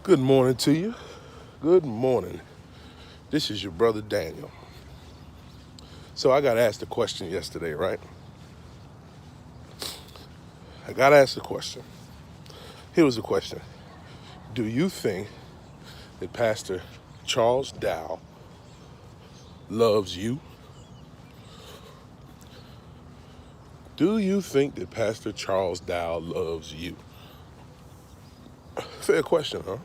Good morning to you. Good morning. This is your brother Daniel. So I got asked a question yesterday, right? I got asked a question. Here was the question. Do you think that Pastor Charles Dowell loves you? Do you think that Pastor Charles Dowell loves you? Fair question, huh?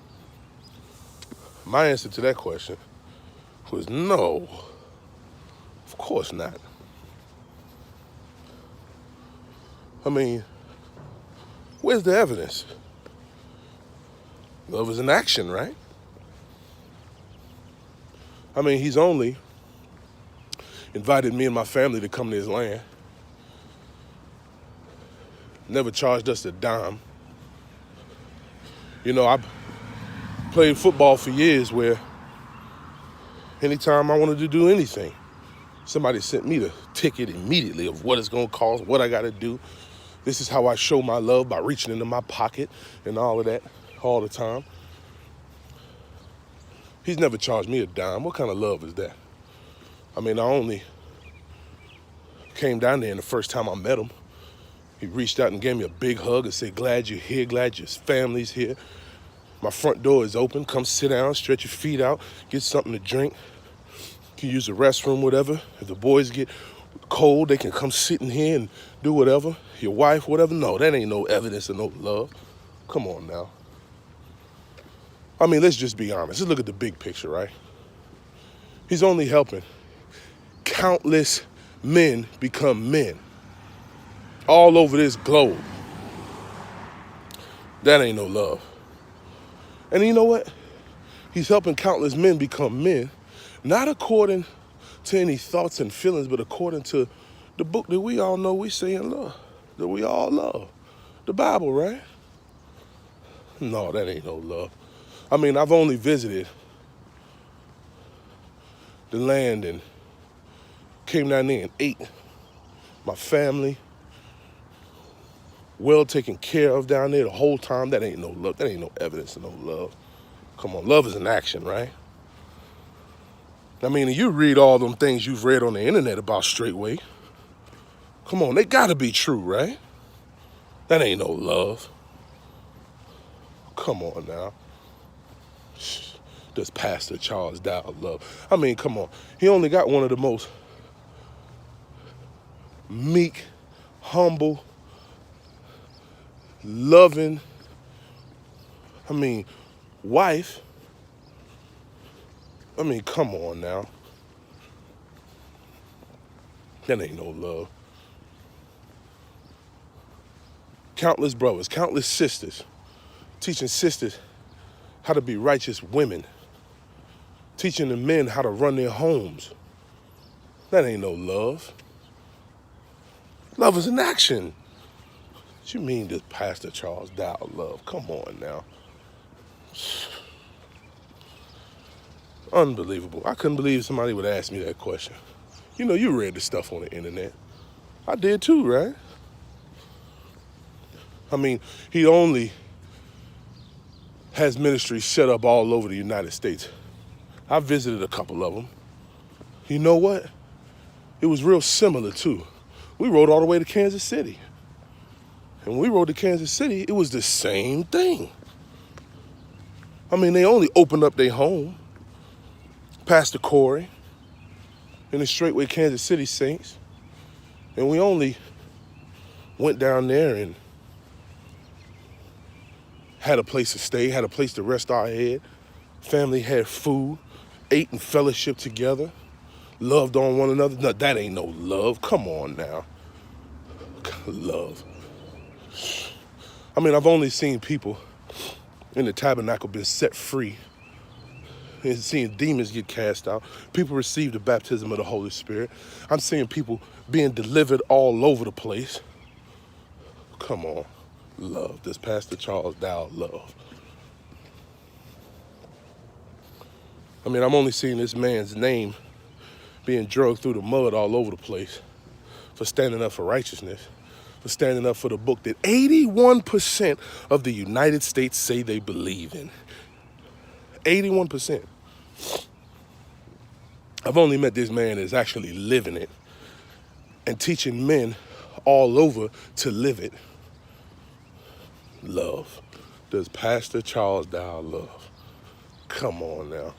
My answer to that question was no, of course not. I mean, where's the evidence? Love is an action, right? I mean, he's only invited me and my family to come to his land. Never charged us a dime. You know, I played football for years where anytime I wanted to do anything, somebody sent me the ticket immediately of what it's gonna cost, what I gotta do. This is how I show my love, by reaching into my pocket and all of that all the time. He's never charged me a dime. What kind of love is that? I mean, I only came down there and the first time I met him, he reached out and gave me a big hug and said, glad you're here, glad your family's here. My front door is open. Come sit down, stretch your feet out, get something to drink. You can use the restroom, whatever. If the boys get cold, they can come sit in here and do whatever. Your wife, whatever. No, that ain't no evidence of no love. Come on now. I mean, let's just be honest. Let's look at the big picture, right? He's only helping countless men become men all over this globe. That ain't no love. And you know what? He's helping countless men become men, not according to any thoughts and feelings, but according to the book that we all know we say and love, that we all love, the Bible, right? No, that ain't no love. I mean, I've only visited the land and came down there and ate. My family, well taken care of down there the whole time. That ain't no love. That ain't no evidence of no love. Come on, love is an action, right? I mean, you read all them things you've read on the internet about straightway. Come on, they gotta be true, right? That ain't no love. Come on now. Does Pastor Charles Dowell love? I mean, come on. He only got one of the most meek, humble, loving, wife. I mean, come on now. That ain't no love. Countless brothers, countless sisters, teaching sisters how to be righteous women, teaching the men how to run their homes. That ain't no love. Love is an action. What you mean does Pastor Charles Dowell love? Come on now. Unbelievable. I couldn't believe somebody would ask me that question. You know, you read the stuff on the internet. I did too, right? I mean, he only has ministries set up all over the United States. I visited a couple of them. You know what? It was real similar too. We rode all the way to Kansas City. And when we rode to Kansas City, it was the same thing. I mean, they only opened up their home. Pastor Corey and the Straightway Kansas City Saints. And we only went down there and had a place to stay, had a place to rest our head. Family had food, ate and fellowship together, loved on one another. No, that ain't no love. Come on now. Love. I mean, I've only seen people in the tabernacle been set free and seeing demons get cast out. People receive the baptism of the Holy Spirit. I'm seeing people being delivered all over the place. Come on. Love. Does Pastor Charles Dowell love? I mean, I'm only seeing this man's name being drugged through the mud all over the place for standing up for righteousness, for standing up for the book that 81% of the United States say they believe in. 81%. I've only met this man that's actually living it and teaching men all over to live it. Love. Does Pastor Charles Dowell love? Come on now.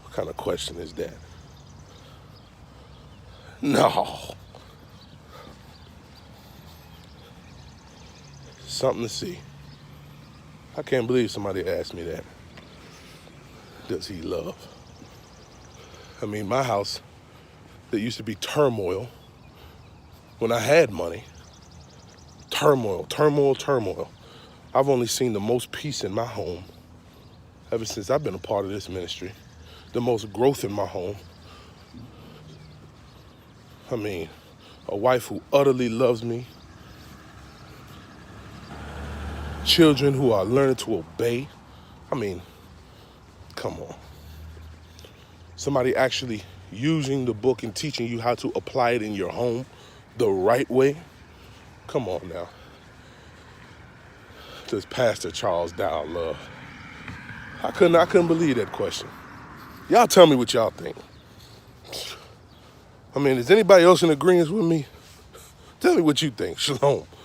What kind of question is that? No. Something to see. I can't believe somebody asked me that. Does he love? I mean, my house, that used to be turmoil when I had money. Turmoil. I've only seen the most peace in my home ever since I've been a part of this ministry. The most growth in my home. I mean, a wife who utterly loves me. Children who are learning to obey. I mean, come on. Somebody actually using the book and teaching you how to apply it in your home the right way. Come on now. Does Pastor Charles Dowell love? I couldn't believe that question. Y'all tell me what y'all think. I mean, is anybody else in agreement with me? Tell me what you think. Shalom.